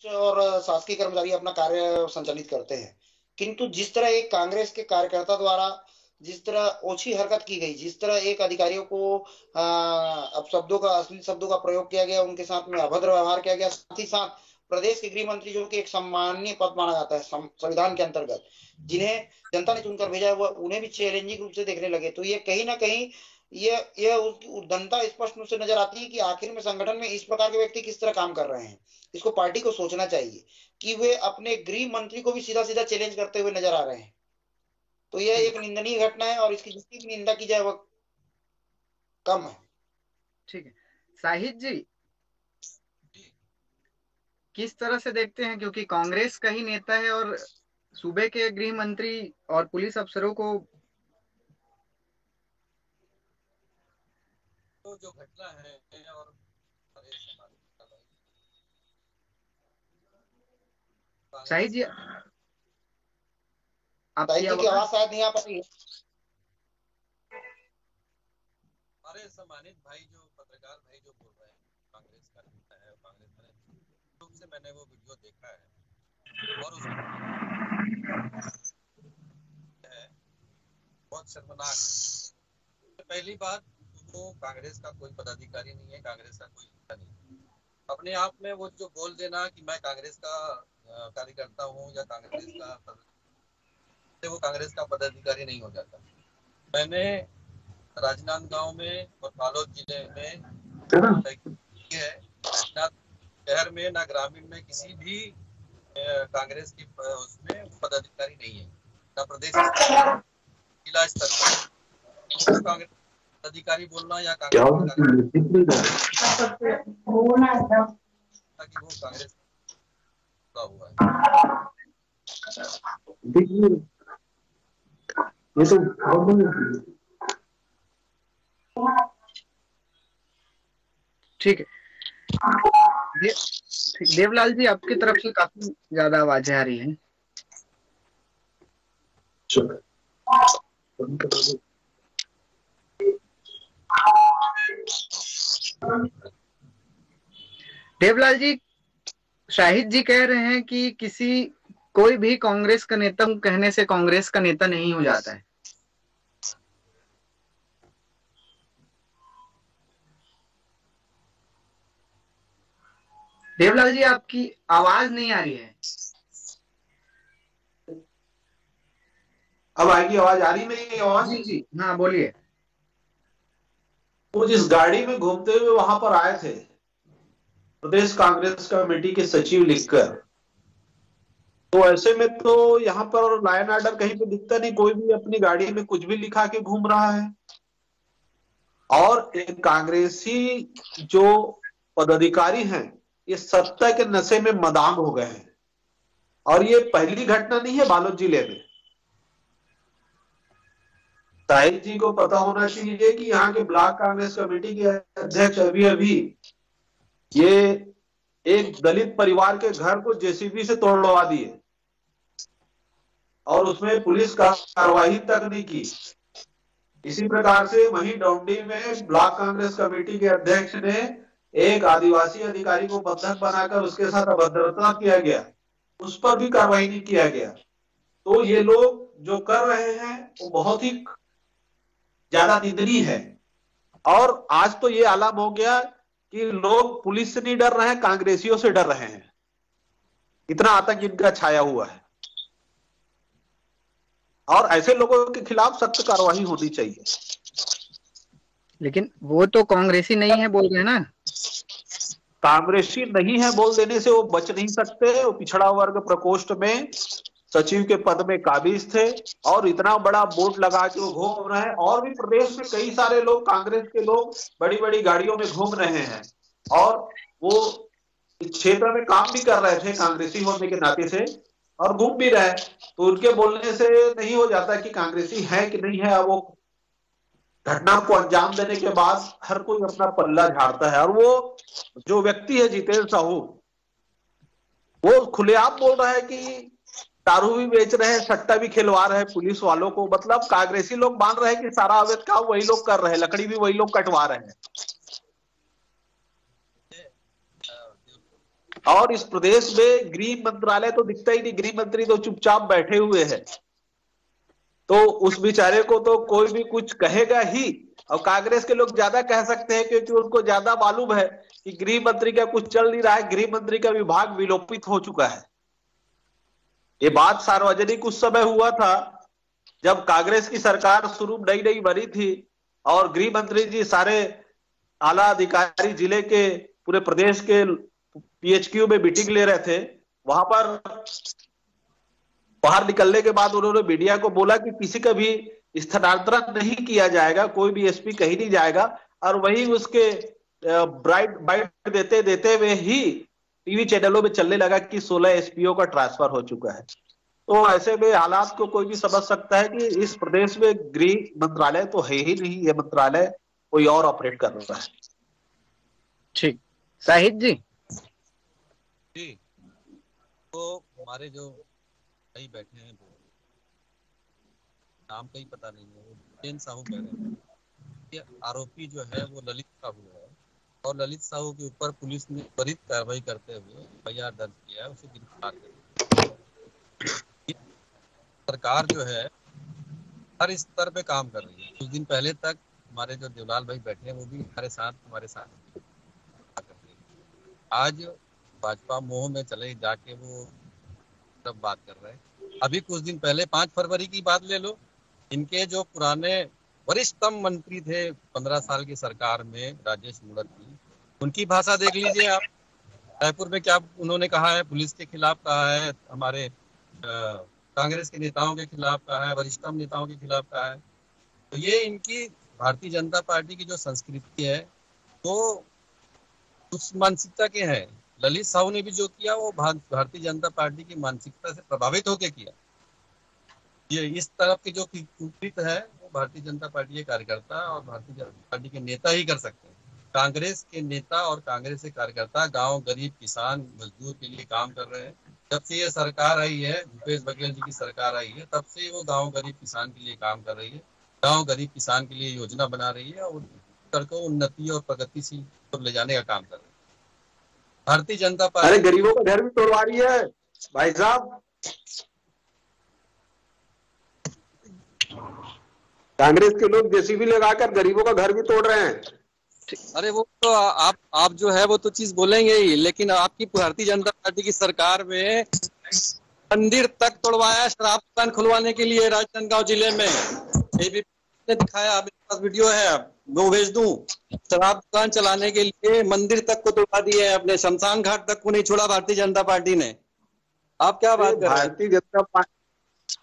और शासकीय कर्मचारी अपना कार्य संचालित करते हैं, किंतु जिस तरह एक कांग्रेस के कार्यकर्ता द्वारा जिस तरह ओछी हरकत की गई, जिस तरह एक अधिकारियों को अपशब्दों का, अश्लील शब्दों का प्रयोग किया गया, उनके साथ में अभद्र व्यवहार किया गया, साथ ही साथ प्रदेश के गृह मंत्री जो कि एक सम्माननीय पद माना जाता है संविधान के अंतर्गत, जिन्हें जनता ने चुनकर भेजा है, वह उन्हें भी चैलेंजिंग रूप से देखने लगे। तो ये कहीं ना कहीं ये उद्दंडता स्पष्ट रूप से नजर आती है कि आखिर में संगठन में इस प्रकार के व्यक्ति किस तरह काम कर रहे हैं। इसको पार्टी को सोचना चाहिए कि वे अपने गृह मंत्री को भी सीधा सीधा चैलेंज करते हुए नजर आ रहे हैं। तो यह एक निंदनीय घटना है और इसकी जितनी भी निंदा की जाए वह कम है। ठीक है साहिद जी, किस तरह से देखते हैं, क्योंकि कांग्रेस का ही नेता है और सूबे के गृह मंत्री और पुलिस अफसरों को तो जो घटना है और शाहिद जी आपकी आवाज शायद नहीं आ पा रही है। हमारे सम्मानित भाई जो पत्रकार भाई जो बोल रहे हैं कांग्रेस का नेता है, कांग्रेस का रूप से मैंने वो वीडियो देखा है और उसमें बहुत शर्मनाक है। पहली बात, वो कांग्रेस का कोई पदाधिकारी नहीं है, कांग्रेस का कोई नेता नहीं है। अपने आप में वो जो बोल देना कि मैं कांग्रेस का कार्यकर्ता हूँ या कांग्रेस का, वो कांग्रेस का पदाधिकारी नहीं हो जाता। मैंने राजनांदगांव में और बालोद जिले में है, ना शहर में ना ग्रामीण में किसी भी कांग्रेस की उसमें पदाधिकारी नहीं है, ना प्रदेश स्तर, जिला स्तर पर कांग्रेस पदाधिकारी बोलना या कांग्रेस ताकि वो कांग्रेस का हुआ है। ठीक है देवलाल जी, आपकी तरफ से काफी ज्यादा आवाजें आ रही हैं। देवलाल जी, शाहिद जी कह रहे हैं कि कोई भी कांग्रेस का नेता कहने से कांग्रेस का नेता नहीं हो जाता है। देवलाल जी, आपकी आवाज नहीं आ रही है। अब आएगी आवाज? आ रही मेरी आवाज? जी जी हाँ बोलिए। वो जिस गाड़ी में घूमते हुए वहां पर आए थे प्रदेश कांग्रेस कमेटी के सचिव लिखकर, तो ऐसे में तो यहाँ पर लाइन ऑर्डर कहीं पे दिखता नहीं, कोई भी अपनी गाड़ी में कुछ भी लिखा के घूम रहा है। और एक कांग्रेसी जो पदाधिकारी हैं ये सत्ता के नशे में मदान हो गए हैं। और ये पहली घटना नहीं है बालोद जिले में। साहिद जी को पता होना चाहिए कि यहाँ के ब्लॉक कांग्रेस कमेटी के अध्यक्ष अभी ये एक दलित परिवार के घर को जेसीबी से तोड़वा दिए और उसमें पुलिस का कार्रवाई तक नहीं की। इसी प्रकार से वहीं डौंडी में ब्लॉक कांग्रेस कमेटी के अध्यक्ष ने एक आदिवासी अधिकारी को बंधक बनाकर उसके साथ अभद्रता किया गया, उस पर भी कार्रवाई नहीं किया गया। तो ये लोग जो कर रहे हैं वो बहुत ही ज्यादा निंदनीय है। और आज तो ये आलम हो गया कि लोग पुलिस से नहीं डर रहे हैं, कांग्रेसियों से डर रहे हैं। इतना आतंक इनका छाया हुआ है और ऐसे लोगों के खिलाफ सख्त कार्रवाई होनी चाहिए। लेकिन वो तो कांग्रेसी नहीं है बोल रहे हैं ना। कांग्रेसी नहीं है बोल देने से वो बच नहीं सकते। वो पिछड़ा वर्ग प्रकोष्ठ में सचिव के पद में काबिज थे और इतना बड़ा बोर्ड लगा के वो घूम रहे हैं। और भी प्रदेश में कई सारे लोग, कांग्रेस के लोग बड़ी बड़ी गाड़ियों में घूम रहे हैं और वो इस क्षेत्र में काम भी कर रहे थे कांग्रेसी होने के नाते से और घूम भी रहे। तो उनके बोलने से नहीं हो जाता कि कांग्रेसी है कि नहीं है। वो घटना को अंजाम देने के बाद हर कोई अपना पल्ला झाड़ता है। और वो जो व्यक्ति है जितेंद्र साहू, वो खुलेआम बोल रहा है कि दारू भी बेच रहे हैं, सट्टा भी खिलवा रहे हैं पुलिस वालों को। मतलब कांग्रेसी लोग मान रहे हैं कि सारा अवैध काम वही लोग कर रहे हैं, लकड़ी भी वही लोग कटवा रहे हैं। और इस प्रदेश में गृह मंत्रालय तो दिखता ही नहीं, गृह मंत्री तो चुपचाप बैठे हुए हैं। तो उस बेचारे को तो कोई भी कुछ कहेगा ही, और कांग्रेस के लोग ज्यादा कह सकते हैं क्योंकि उनको ज्यादा मालूम है कि गृह मंत्री का कुछ चल नहीं रहा है, गृह मंत्री का विभाग विलोपित हो चुका है। ये बात सार्वजनिक उस समय हुआ था जब कांग्रेस की सरकार शुरू नई नई बनी थी और गृह मंत्री जी सारे आला अधिकारी जिले के पूरे प्रदेश के पीएचक्यू में मीटिंग ले रहे थे। वहां पर बाहर निकलने के बाद उन्होंने मीडिया को बोला कि किसी का भी स्थानांतरण नहीं किया जाएगा, कोई भी एसपी कहीं नहीं जाएगा, और वही उसके बाइट देते देते हुए ही टीवी चैनलों में चलने लगा कि 16 एसपीओ का ट्रांसफर हो चुका है। तो ऐसे में हालात को कोई भी समझ सकता है कि इस प्रदेश में गृह मंत्रालय तो है ही नहीं, ये मंत्रालय कोई और ऑपरेट कर रहा है। ठीक, शाहिद जी। जी, तो हमारे जो भाई बैठे हैं, नाम का ही पता नहीं है, जैन साहू कह रहे हैं कि आरोपी जो है वो ललित साहू है, और ललित साहू के ऊपर पुलिस ने त्वरित कार्रवाई करते हुए एफआईआर दर्ज किया है, उसे गिरफ्तार किया। सरकार जो है हर स्तर पे काम कर रही है। कुछ दिन पहले तक हमारे जो देवलाल भाई बैठे हैं वो भी हमारे साथ आज भाजपा मोह में चले जाके वो सब बात कर रहे हैं। अभी कुछ दिन पहले 5 फरवरी की बात ले लो, इनके जो पुराने वरिष्ठतम मंत्री थे 15 साल की सरकार में, राजेश मूणत, उनकी भाषा देख लीजिए आप। रायपुर में क्या उन्होंने कहा है, पुलिस के खिलाफ कहा है, हमारे कांग्रेस के नेताओं के खिलाफ कहा है, वरिष्ठतम नेताओं के खिलाफ कहा है। तो ये इनकी भारतीय जनता पार्टी की जो संस्कृति है वो उस मानसिकता के है। ललित साहू ने भी जो किया वो भारतीय जनता पार्टी की मानसिकता से प्रभावित होकर किया। ये इस तरफ के जो कुकृत्य है वो भारतीय जनता पार्टी के कार्यकर्ता और भारतीय जनता पार्टी के नेता ही कर सकते हैं। कांग्रेस के नेता और कांग्रेस के कार्यकर्ता गांव, गरीब, किसान, मजदूर के लिए काम कर रहे हैं। जब से ये सरकार आई है, भूपेश बघेल जी की सरकार आई है, तब से वो गांव, गरीब, किसान के लिए काम कर रही है। गांव, गरीब, किसान के लिए योजना बना रही है और उत्तर को उन्नति और प्रगतिशील तो ले जाने का काम कर रही है भारतीय जनता पार्टी। अरे गरीबों का घर भी तोड़वा रही है भाई साहब, कांग्रेस के लोग जेसीबी लगाकर गरीबों का घर भी तोड़ रहे हैं। अरे वो तो आप जो है वो तो चीज बोलेंगे ही, लेकिन आपकी भारतीय जनता पार्टी की सरकार में मंदिर तक तोड़वाया शराब दुकान खुलवाने के लिए राजनांदगांव जिले में। ने दिखाया, मेरे पास वीडियो है, वो भेज दूं। शराब दुकान चलाने के लिए मंदिर तक को तोड़वा दिए, अपने शमशान घाट तक को नहीं छोड़ा भारतीय जनता पार्टी ने। आप क्या बात कर रहे हैं?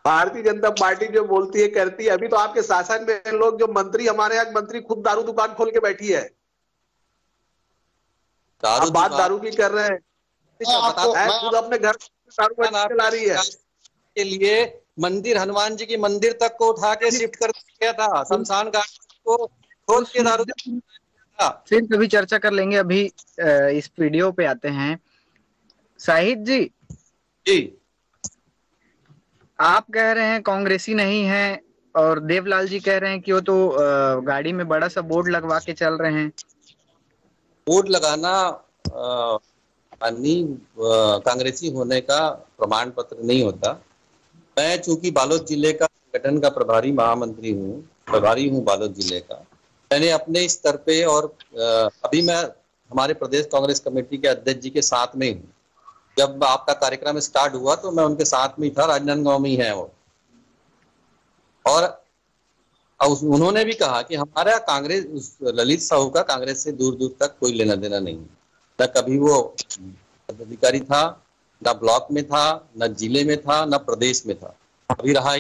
भारतीय जनता पार्टी जो बोलती है करती है। अभी तो आपके शासन में लोग, जो मंत्री, हमारे यहाँ मंत्री खुद दारू दुकान खोल के बैठी है। आप बात दारू की कर रहे हैं, खुद अपने घर दारू चला रही है। के लिए मंदिर, हनुमान जी की मंदिर तक को उठा के शिफ्ट कर दिया था, शमशान घाट को खोद के दारू। फिर कभी चर्चा कर लेंगे, अभी इस वीडियो पे आते हैं। शाहिद जी, आप कह रहे हैं कांग्रेसी नहीं है, और देवलाल जी कह रहे हैं कि वो तो गाड़ी में बड़ा सा बोर्ड लगवा के चल रहे हैं। बोर्ड लगाना कांग्रेसी होने का प्रमाण पत्र नहीं होता। मैं चूंकि बालोद जिले का संगठन का प्रभारी हूँ बालोद जिले का, मैंने अपने स्तर पे, और अभी मैं हमारे प्रदेश कांग्रेस कमेटी के अध्यक्ष जी के साथ में हूँ। जब आपका कार्यक्रम स्टार्ट हुआ तो मैं उनके साथ में ही था, राजनांदगांव में ही है वो। और उन्होंने भी कहा कि हमारा कांग्रेस, ललित साहू का कांग्रेस से दूर दूर तक कोई लेना देना नहीं, न कभी वो पदाधिकारी था, न ब्लॉक में था, न जिले में था, न प्रदेश में था, अभी रहा।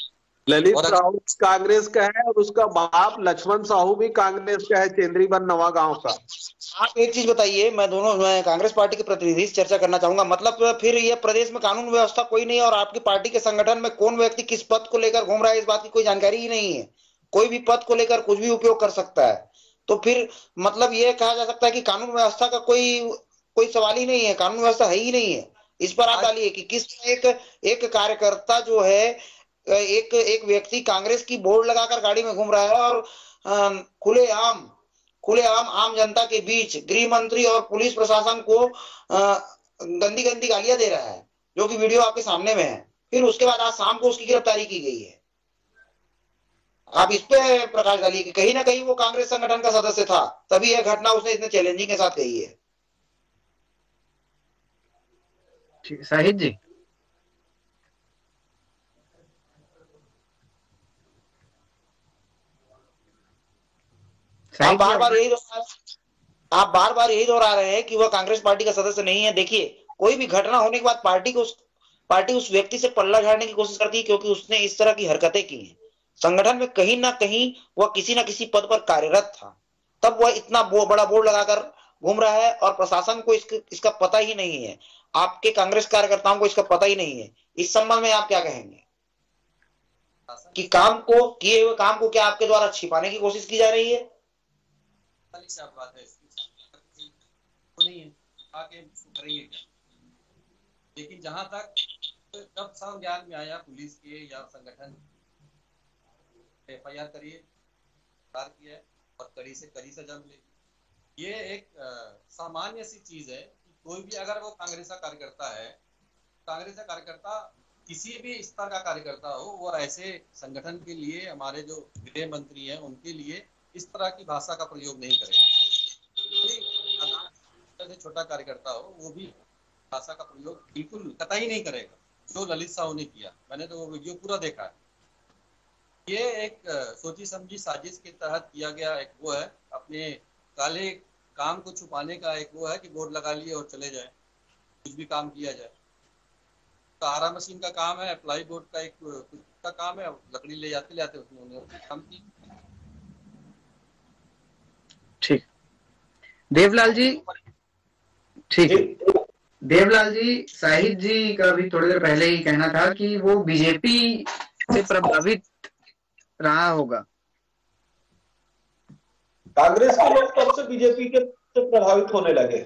ललित साहू कांग्रेस का है और उसका बाप लक्ष्मण साहू भी कांग्रेस का है, चेंद्रीवन नवा गांव का। आप एक चीज बताइए, मैं कांग्रेस पार्टी के प्रतिनिधि से चर्चा करना चाहूंगा। मतलब फिर ये प्रदेश में कानून व्यवस्था कोई नहीं है, और आपकी पार्टी के संगठन में कौन व्यक्ति किस पद को लेकर घूम रहा है, इस बात की कोई जानकारी ही नहीं है। कोई भी पद को लेकर कुछ भी उपयोग कर सकता है। तो फिर मतलब ये कहा जा सकता है कि कानून व्यवस्था का कोई सवाल ही नहीं है, कानून व्यवस्था है ही नहीं है। इस पर आप डालिए कि किस एक कार्यकर्ता जो है, एक व्यक्ति कांग्रेस की बोर्ड लगाकर गाड़ी में घूम रहा है, और खुलेआम आम जनता के बीच गृह मंत्री और पुलिस प्रशासन को गंदी गंदी गालियां दे रहा है, जो कि वीडियो आपके सामने में है। फिर उसके बाद आज शाम को उसकी गिरफ्तारी की गई है। आप इस पे प्रकाश डालिए कि कहीं ना कहीं वो कांग्रेस संगठन का सदस्य था, तभी यह घटना उसने इतने चैलेंजिंग के साथ कही है। शाहिद जी, आप बार बार यही आप बार बार यही दोहरा रहे हैं कि वह कांग्रेस पार्टी का सदस्य नहीं है। देखिए, कोई भी घटना होने के बाद पार्टी उस व्यक्ति से पल्ला झाड़ने की कोशिश करती है, क्योंकि उसने इस तरह की हरकतें की हैं। संगठन में कहीं ना कहीं वह किसी ना किसी पद पर कार्यरत था, तब वह इतना बड़ा बोर्ड लगाकर घूम रहा है और प्रशासन को इसका पता ही नहीं है। आपके कांग्रेस कार्यकर्ताओं को इसका पता ही नहीं है। इस संबंध में आप क्या कहेंगे कि किए हुए काम को क्या आपके द्वारा छिपाने की कोशिश की जा रही है? बात है नहीं है, आके करेंगे क्या? लेकिन जहां तक जब संज्ञान में आया पुलिस के या संगठन, FIR करिए, किया और कड़ी से कड़ी सजा मिलेगी। ये एक सामान्य सी चीज है कि कोई भी अगर वो कांग्रेस का कार्यकर्ता है, कांग्रेस का कार्यकर्ता किसी भी स्तर का कार्यकर्ता हो, वो ऐसे संगठन के लिए, हमारे जो गृह मंत्री हैं उनके लिए इस तरह की भाषा का प्रयोग नहीं करेगा। छोटा कार्यकर्ता हो वो भी भाषा का प्रयोग बिल्कुल कतई नहीं करेगा, जो ललित साहू ने किया। मैंने तो वो वीडियो पूरा देखा है। ये एक सोची समझी साजिश के तहत किया गया एक वो है, अपने काले काम को छुपाने का एक वो है कि बोर्ड लगा लिए और चले जाए, कुछ भी काम किया जाए। सहारा मशीन का काम है, प्लाई बोर्ड का एक का काम है, लकड़ी ले जाते ले उसमें उन्होंने काम की। ठीक, देवलाल जी, ठीक है। देवलाल जी, शाहिद जी का भी थोड़ी देर पहले ही कहना था कि वो बीजेपी से प्रभावित रहा होगा। कांग्रेस के लोग कब से बीजेपी के से प्रभावित होने लगे?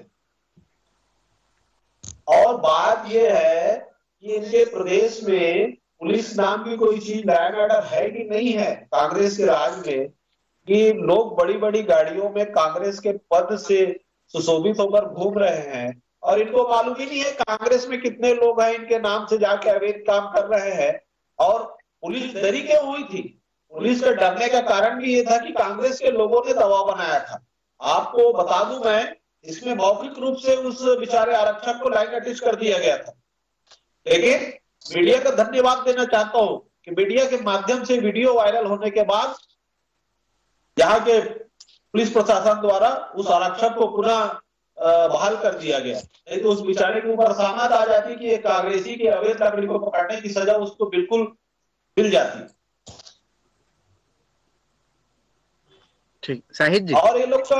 और बात यह है कि इनके प्रदेश में पुलिस नाम की कोई चीज, लॉ एंड ऑर्डर है कि नहीं है कांग्रेस के राज में, कि लोग बड़ी बड़ी गाड़ियों में कांग्रेस के पद से सुशोभित होकर घूम रहे हैं और इनको मालूम ही नहीं है कांग्रेस में कितने लोग हैं इनके नाम से जाके अवैध काम कर रहे हैं। और पुलिस डरी क्यों हुई थी? पुलिस के डरने का कारण भी ये था कि कांग्रेस के लोगों ने दबाव बनाया था। आपको बता दूं मैं, इसमें मौखिक रूप से उस बेचारे आरक्षक को लाइन अटैच कर दिया गया था। लेकिन मीडिया का धन्यवाद देना चाहता हूं कि मीडिया के माध्यम से वीडियो वायरल होने के बाद यहाँ के पुलिस प्रशासन द्वारा उस आरक्षक को पुनः बहाल कर दिया गया। नहीं तो उस बेचारे के ऊपर सहमत आ जाती कि एक कांग्रेसी के अवैध लकड़ी को पकड़ने की सजा उसको बिल्कुल मिल जाती। ठीक, शाहिद जी। और ये लोग का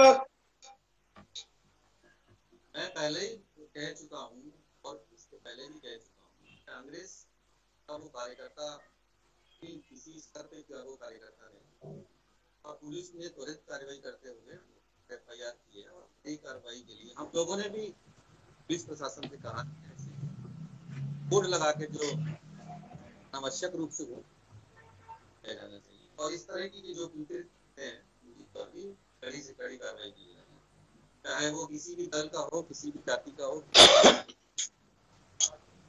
मैं पहले ही कह चुका हूँ और इसके पहले भी कह चुका हूँ, कांग्रेस का वो कार्यकर्ता किसी स्तर पे वो कार्यकर्ता नहीं, और पुलिस ने त्वरित कार्रवाई करते हुए FIR की है। और कई कार्रवाई के लिए हम लोगों ने भी पुलिस प्रशासन से कहा बोर्ड लगा के जो अनावश्यक रूप से जाना चाहिए, और इस तरह की जो पीड़ित है उनकी पर भी कड़ी से कड़ी कार्रवाई की जाए, चाहे वो किसी भी दल का हो, किसी भी जाति का हो।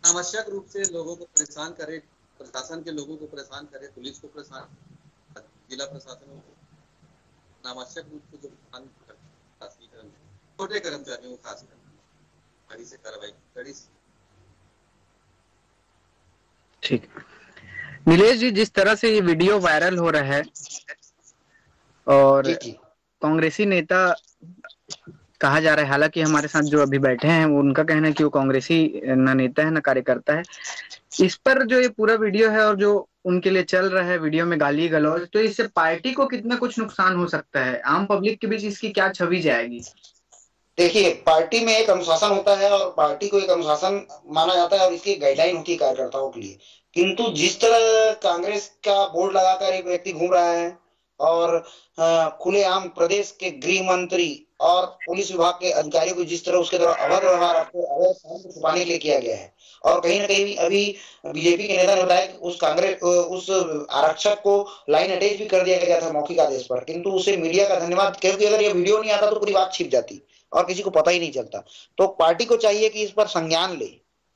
अनावश्यक रूप से लोगों को परेशान करे, प्रशासन के लोगों को परेशान करे, पुलिस को परेशान, जिला प्रशासन को अनावश्यक रूप से जो छोटे कर्मचारियों को खासकर कड़ी से कार्रवाई, कड़ी से। ठीक, नीलेश जी, जिस तरह से ये वीडियो वायरल हो रहा है और कांग्रेसी नेता कहा जा रहा है, हालांकि हमारे साथ जो अभी बैठे हैं उनका कहना है कि वो कांग्रेसी न नेता है न कार्यकर्ता है। इस पर जो ये पूरा वीडियो है और जो उनके लिए चल रहा है वीडियो में गाली गलौज, तो इससे पार्टी को कितना कुछ नुकसान हो सकता है? आम पब्लिक के बीच इसकी क्या छवि जाएगी? देखिए, पार्टी में एक अनुशासन होता है और पार्टी को एक अनुशासन माना जाता है और इसकी गाइडलाइन होती है कार्यकर्ताओं के लिए। किंतु जिस तरह कांग्रेस का बोर्ड लगाकर एक व्यक्ति घूम रहा है और खुलेआम प्रदेश के गृह मंत्री और पुलिस विभाग के अधिकारियों को जिस तरह उसके द्वारा अवैध व्यवहार आपको अवैध सामान को छुपाने के लिए किया गया है। और कहीं ना कहीं अभी बीजेपी के नेता ने बताया कि उस आरक्षक को लाइन अटैच भी कर दिया गया था मौखिक आदेश पर, किंतु उसे मीडिया का धन्यवाद, क्योंकि अगर ये वीडियो नहीं आता तो पूरी बात छिप जाती और किसी को पता ही नहीं चलता। तो पार्टी को चाहिए कि इस पर संज्ञान ले,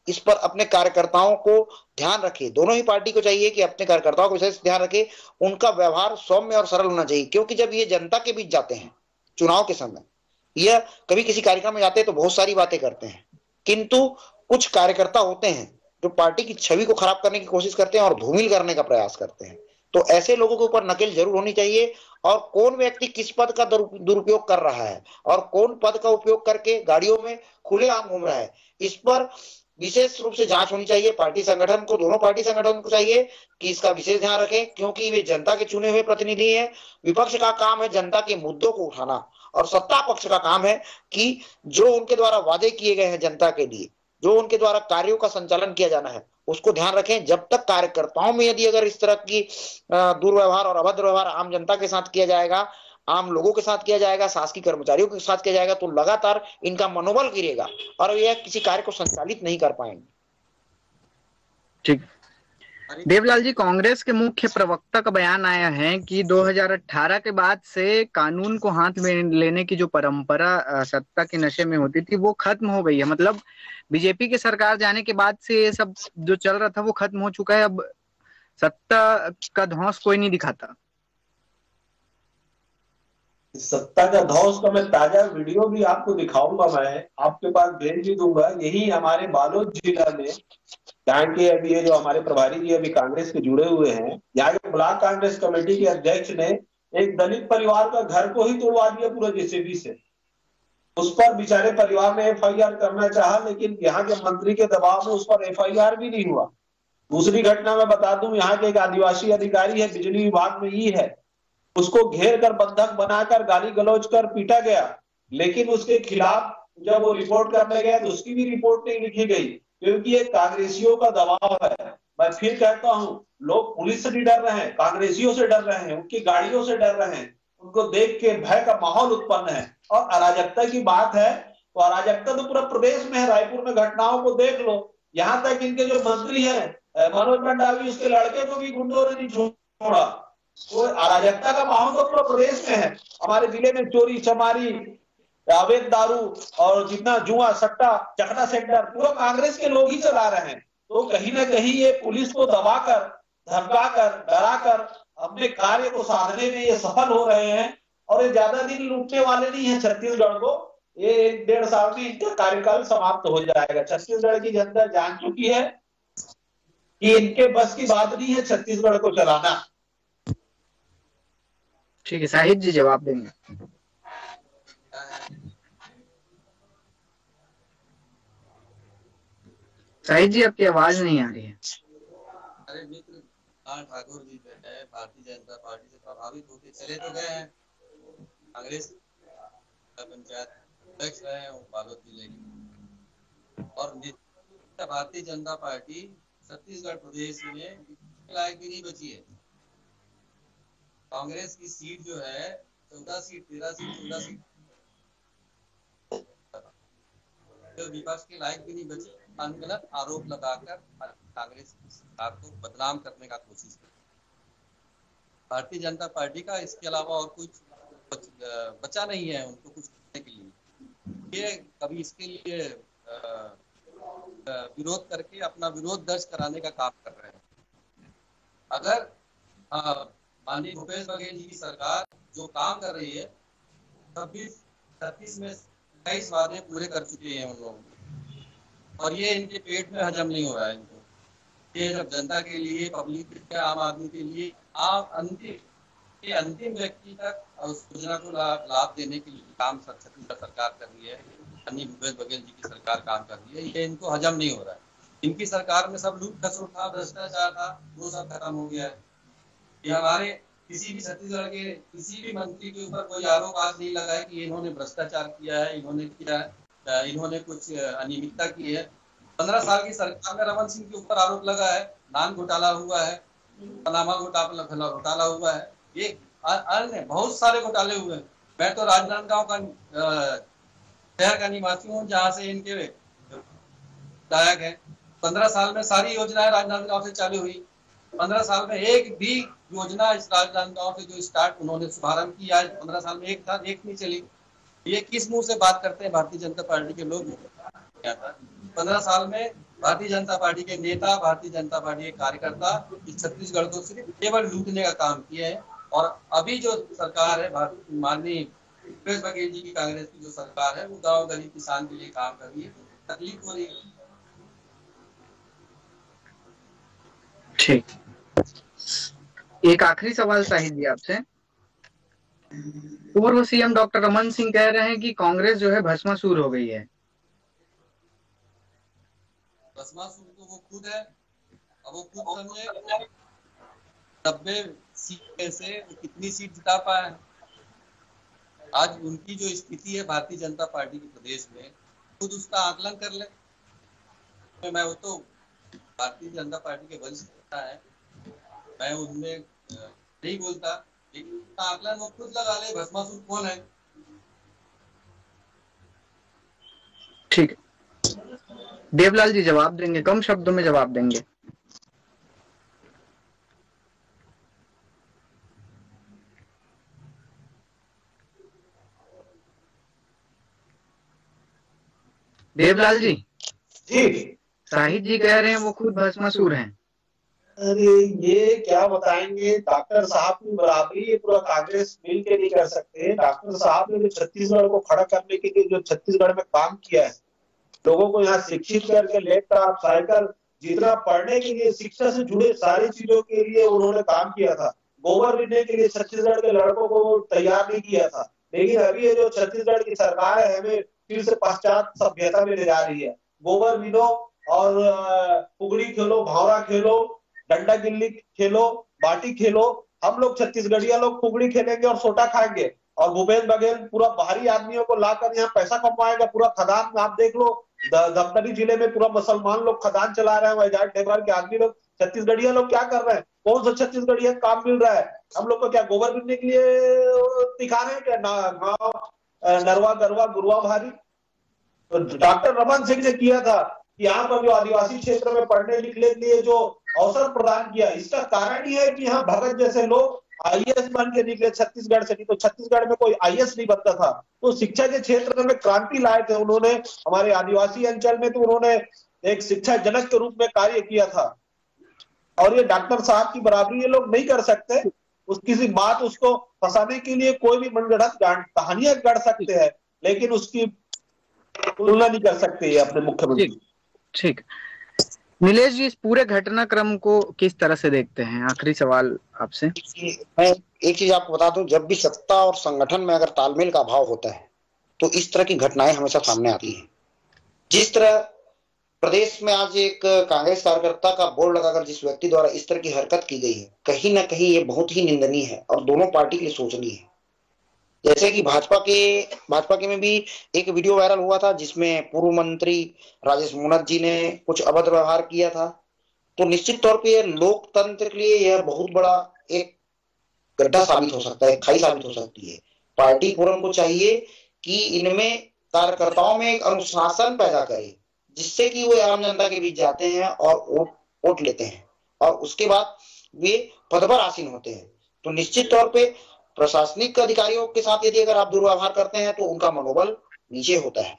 इस पर अपने कार्यकर्ताओं को ध्यान रखे। दोनों ही पार्टी को चाहिए कि अपने कार्यकर्ताओं को विशेष ध्यान रखे, उनका व्यवहार सौम्य और सरल होना चाहिए, क्योंकि जब ये जनता के बीच जाते हैं चुनाव के समय, यह कभी किसी कार्यक्रम में जाते हैं तो बहुत सारी बातें करते हैं, किंतु कुछ कार्यकर्ता होते हैं जो पार्टी की छवि को खराब करने की कोशिश करते हैं और धूमिल करने का प्रयास करते हैं। तो ऐसे लोगों के ऊपर नकेल जरूर होनी चाहिए, और कौन व्यक्ति किस पद का दुरुपयोग कर रहा है और कौन पद का उपयोग करके गाड़ियों में खुलेआम घूम रहा है, इस पर विशेष रूप से जांच होनी चाहिए। पार्टी संगठन को, दोनों पार्टी संगठन को चाहिए कि इसका विशेष ध्यान रखें, क्योंकि वे जनता के चुने हुए प्रतिनिधि हैं। विपक्ष का काम है जनता के मुद्दों को उठाना, और सत्ता पक्ष का काम है कि जो उनके द्वारा वादे किए गए हैं जनता के लिए, जो उनके द्वारा कार्यों का संचालन किया जाना है, उसको ध्यान रखें। जब तक कार्यकर्ताओं में यदि अगर इस तरह की दुर्व्यवहार और अभद्र व्यवहार आम जनता के साथ किया जाएगा, आम लोगों के साथ किया जाएगा, शासकीय कर्मचारियों के साथ किया जाएगा, तो लगातार इनका मनोबल गिरेगा और यह किसी कार्य को संचालित नहीं कर पाएंगे। ठीक। देवलाल जी, कांग्रेस के मुख्य प्रवक्ता का बयान आया है कि 2018 के बाद से कानून को हाथ में लेने की जो परंपरा सत्ता के नशे में होती थी वो खत्म हो गई है। मतलब बीजेपी की सरकार जाने के बाद से ये सब जो चल रहा था वो खत्म हो चुका है। अब सत्ता का ध्वंस कोई नहीं दिखाता। सत्ता का ध्वंस का मैं ताजा वीडियो भी आपको दिखाऊंगा, मैं आपके पास भेज भी दूंगा। यही हमारे बालोद जिला में, जहाँ के अभी ये जो हमारे प्रभारी जी अभी कांग्रेस के जुड़े हुए हैं, यहाँ के ब्लॉक कांग्रेस कमेटी के अध्यक्ष ने एक दलित परिवार का घर को ही तोड़वा दिया पूरा जेसीबी से। उस पर बेचारे परिवार ने एफआईआर करना चाहा, लेकिन यहाँ के मंत्री के दबाव में उस पर एफआईआर भी नहीं हुआ। दूसरी घटना मैं बता दूं, यहाँ के एक आदिवासी अधिकारी है, बिजली विभाग में ही है, उसको घेर कर बंधक बनाकर गाली गलौज कर पीटा गया, लेकिन उसके खिलाफ जब वो रिपोर्ट करने गया तो उसकी भी रिपोर्ट नहीं लिखी गई, क्योंकि ये कांग्रेसियों का दबाव है। मैं फिर कहता हूं, लोग पुलिस से नहीं डर रहे हैं, कांग्रेसियों से डर रहे हैं, उनकी गाड़ियों से डर रहे हैं, उनको देख के भय का माहौल उत्पन्न है। और अराजकता की बात है तो अराजकता तो पूरा प्रदेश में है। रायपुर में घटनाओं को देख लो, यहाँ तक इनके जो मंत्री हैं मनोज मंडावी, उसके लड़के को भी गुंडों ने नहीं छोड़ा। तो अराजकता का माहौल तो पूरा प्रदेश में है। हमारे जिले में चोरी चमारी, अवैध दारू और जितना जुआ सट्टा चकना सेंटर पूरा कांग्रेस के लोग ही चला रहे हैं। तो कहीं ना कहीं ये पुलिस को दबाकर, धमकाकर, डराकर अपने कार्य को साधने में ये सफल हो रहे हैं। और ये ज्यादा दिन लूटने वाले नहीं है छत्तीसगढ़ को। ये 1-1.5 साल में इनका कार्यकाल समाप्त हो जाएगा। छत्तीसगढ़ की जनता जान चुकी है कि इनके बस की बात नहीं है छत्तीसगढ़ को चलाना। ठीक है, साहिब जी जवाब देंगे। साहिब जी, आपकी आवाज नहीं आ रही है। अरे मित्र ठाकुर जी जो है भारतीय जनता पार्टी से प्रभावित होकर चले तो गए हैं। कांग्रेस पंचायत अध्यक्ष रहे हैं बालोद जिले के, और भारतीय जनता पार्टी छत्तीसगढ़ प्रदेश में लायक भी नहीं बची है। कांग्रेस की सीट जो है 14 सीट, 13 सीट, 14 सीट जो विपक्ष के लायक भी नहीं बची। गलत आरोप लगाकर कांग्रेस सरकार को बदनाम करने का कोशिश की। भारतीय जनता पार्टी का इसके अलावा और कुछ बचा नहीं है उनको कुछ करने के लिए। ये कभी इसके लिए विरोध करके अपना विरोध दर्ज कराने का काम कर रहे हैं। अगर माननीय भूपेश बघेल जी की सरकार जो काम कर रही है, 26 में 23 वादे पूरे कर चुके हैं उन लोगों, और ये इनके पेट में हजम नहीं हो रहा है इनको। ये जब जनता के लिए, पब्लिक के, आम आदमी के लिए, अंतिम व्यक्ति तक उस योजना को लाभ देने के लिए काम छत्तीसगढ़ सरकार कर रही है, माननीय भूपेश बघेल जी की सरकार काम कर रही है। ये इनको हजम नहीं हो रहा है। इनकी सरकार में सब लूट खसोट था, भ्रष्टाचार था, वो सब खत्म हो गया है। ये हमारे किसी भी छत्तीसगढ़ के किसी भी मंत्री के ऊपर कोई आरोप आज नहीं लगा है कि इन्होंने भ्रष्टाचार किया है, इन्होंने किया है, इन्होंने कुछ अनियमितता की है। 15 साल की सरकार में रमन सिंह के ऊपर आरोप लगा है, नान घोटाला हुआ है, पनामा घोटाला हुआ है, ये अन्य बहुत सारे घोटाले हुए हैं। मैं तो राजनांदगांव का शहर का निवासी हूँ, जहाँ से इनके विधायक है। 15 साल में सारी योजनाएं राजनांदगांव से चालू हुई। 15 साल में एक भी योजना इस राजनांदगांव से जो स्टार्ट उन्होंने शुभारंभ किया, 15 साल में एक नहीं चली। ये किस मुंह से बात करते हैं भारतीय जनता पार्टी के लोग? 15 साल में भारतीय जनता पार्टी के नेता, भारतीय जनता पार्टी के कार्यकर्ता इस छत्तीसगढ़ को सिर्फ केवल लूटने का काम किया है। और अभी जो सरकार है, माननीय भूपेश बघेल जी की कांग्रेस की जो सरकार है, वो गाँव गरीब किसान के लिए काम कर रही है। तकलीफ हो रही है। ठीक, एक आखिरी सवाल शाहिद जी आपसे। पूर्व सीएम डॉक्टर रमन सिंह कह रहे हैं कि कांग्रेस जो है भस्मासुर हो गई है। भस्मासुर तो वो खुद है। अब वो खुद समझे 90 सीट में से कितनी सीट जिता पाए। आज उनकी जो स्थिति है भारतीय जनता पार्टी के प्रदेश में, खुद उसका आकलन कर ले। मैं वो तो भारतीय जनता पार्टी के वरिष्ठ नेता है, मैं उनमें नहीं बोलता, लेकिन आकलन वो खुद लगा ले, भस्मासुर कौन है। ठीक, देवलाल जी जवाब देंगे, कम शब्दों में जवाब देंगे। देवलाल जी। जी, शाहिद जी कह रहे हैं वो खुद भस्मासुर हैं। अरे ये क्या बताएंगे, डॉक्टर साहब की बराबरी ये पूरा कांग्रेस मिल के नहीं कर सकते। डॉक्टर साहब ने जो छत्तीसगढ़ को खड़ा करने के लिए जो छत्तीसगढ़ में काम किया है, लोगों को यहाँ शिक्षित करके लैपटॉप, साइकिल, जितना पढ़ने के लिए शिक्षा से जुड़े सारी चीजों के लिए उन्होंने काम किया था। गोबर बीनने के लिए छत्तीसगढ़ के लड़कों को तैयार नहीं किया था। लेकिन अभी ये जो छत्तीसगढ़ की सरकार है, हमें फिर से पाश्चात्य सभ्यता में ले जा रही है। गोबर बीनो और पुगड़ी खेलो, भावरा खेलो, डंडा गिल्ली खेलो, बाटी खेलो। हम लोग छत्तीसगढ़िया लोग पुगड़ी खेलेंगे और सोटा खाएंगे, और भूपेश बघेल पूरा बाहरी आदमियों को लाकर यहाँ पैसा कमाएगा। पूरा खदान में आप देख लो, धमतरी जिले में पूरा मुसलमान लोग खदान चला रहे हैं, वैजाट टेबर के आदमी लोग। छत्तीसगढ़िया लोग क्या कर रहे हैं? कौन सा छत्तीसगढ़िया काम मिल रहा है? हम लोग को क्या गोबर बीनने के लिए दिखा रहे हैं क्या? नरवा गरवा गुरुआ भारी। तो डॉक्टर रमन सिंह ने किया था कि यहाँ पर जो आदिवासी क्षेत्र में पढ़ने लिखने के लिए जो अवसर प्रदान किया, इसका कारण ये है कि यहाँ भगत जैसे लोग आईएएस बन के निकले छत्तीसगढ़ से। नहीं तो छत्तीसगढ़ में कोई आईएएस नहीं बनता था। तो शिक्षा के क्षेत्र में क्रांति लाए थे उन्होंने। हमारे आदिवासी अंचल में तो उन्होंने एक शिक्षा जनक के रूप में कार्य किया था। और ये डॉक्टर साहब की बराबरी ये लोग नहीं कर सकते। किसी बात उसको फंसाने के लिए कोई भी मनगढ़ंत कहानियां गढ़ सकते हैं, लेकिन उसकी तुलना नहीं कर सकते ये अपने मुख्यमंत्री। ठीक, नीलेश जी, इस पूरे घटनाक्रम को किस तरह से देखते हैं? आखिरी सवाल आपसे। मैं एक चीज आपको बता दूं, जब भी सत्ता और संगठन में अगर तालमेल का अभाव होता है तो इस तरह की घटनाएं हमेशा सामने आती हैं। जिस तरह प्रदेश में आज एक कांग्रेस कार्यकर्ता का बोर्ड लगाकर जिस व्यक्ति द्वारा इस तरह की हरकत की गई है, कहीं ना कहीं ये बहुत ही निंदनीय है और दोनों पार्टी के लिए सोचनीय है। जैसे कि भाजपा के में भी एक वीडियो वायरल हुआ था जिसमें पूर्व मंत्री राजेश मूणत जी ने कुछ अभद्र व्यवहार किया था। तो निश्चित तौर पे लोकतंत्र के लिए यह बहुत बड़ा एक गड्ढा साबित हो सकता है, खाई साबित हो सकती है। पार्टी फोरम को चाहिए कि इनमें कार्यकर्ताओं में एक अनुशासन पैदा करे, जिससे कि वो आम जनता के बीच जाते हैं और वोट लेते हैं और उसके बाद वे पद पर आसीन होते हैं। तो निश्चित तौर पे प्रशासनिक अधिकारियों के साथ यदि अगर आप दुर्व्यवहार करते हैं तो उनका मनोबल नीचे होता है।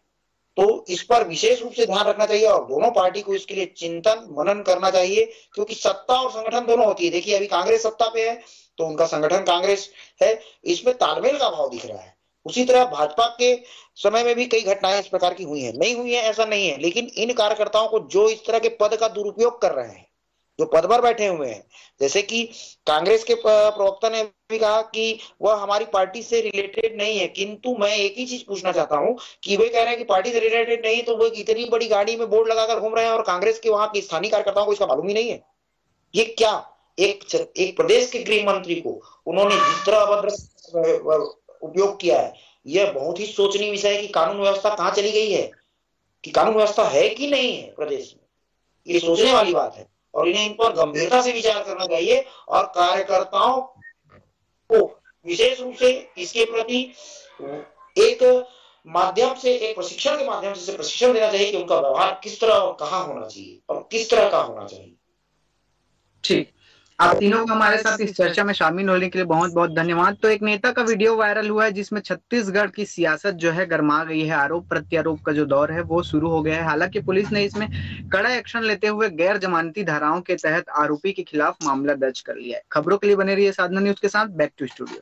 तो इस पर विशेष रूप से ध्यान रखना चाहिए और दोनों पार्टी को इसके लिए चिंतन मनन करना चाहिए, क्योंकि सत्ता और संगठन दोनों होती है। देखिए अभी कांग्रेस सत्ता पे है तो उनका संगठन कांग्रेस है, इसमें तालमेल का अभाव दिख रहा है। उसी तरह भाजपा के समय में भी कई घटनाएं इस प्रकार की हुई है, नहीं हुई है ऐसा नहीं है, लेकिन इन कार्यकर्ताओं को जो इस तरह के पद का दुरुपयोग कर रहे हैं, जो पद पर बैठे हुए हैं, जैसे कि कांग्रेस के प्रवक्ता ने भी कहा कि वह हमारी पार्टी से रिलेटेड नहीं है, किंतु मैं एक ही चीज पूछना चाहता हूं कि वे कह रहे हैं कि पार्टी से रिलेटेड नहीं, तो वो इतनी बड़ी गाड़ी में बोर्ड लगाकर घूम रहे हैं और कांग्रेस के वहां के स्थानीय कार्यकर्ताओं को इसका मालूम ही नहीं है। ये क्या एक प्रदेश के गृह मंत्री को उन्होंने जिस तरह अभद्र उपयोग किया है, यह बहुत ही सोचनीय विषय है कि कानून व्यवस्था कहाँ चली गई है, कि कानून व्यवस्था है कि नहीं है प्रदेश में। ये सोचने वाली बात है और इन्हें इन पर गंभीरता से विचार करना चाहिए और कार्यकर्ताओं को विशेष रूप से इसके प्रति एक माध्यम से, एक प्रशिक्षण के माध्यम से प्रशिक्षण देना चाहिए कि उनका व्यवहार किस तरह और कहाँ होना चाहिए और किस तरह का होना चाहिए। ठीक, आप तीनों को हमारे साथ इस चर्चा में शामिल होने के लिए बहुत बहुत धन्यवाद। तो एक नेता का वीडियो वायरल हुआ है जिसमें छत्तीसगढ़ की सियासत जो है गर्मा गई है, आरोप प्रत्यारोप का जो दौर है वो शुरू हो गया है। हालांकि पुलिस ने इसमें कड़ा एक्शन लेते हुए गैर जमानती धाराओं के तहत आरोपी के खिलाफ मामला दर्ज कर लिया है। खबरों के लिए बने रहिए साधना न्यूज के साथ। Back to studio.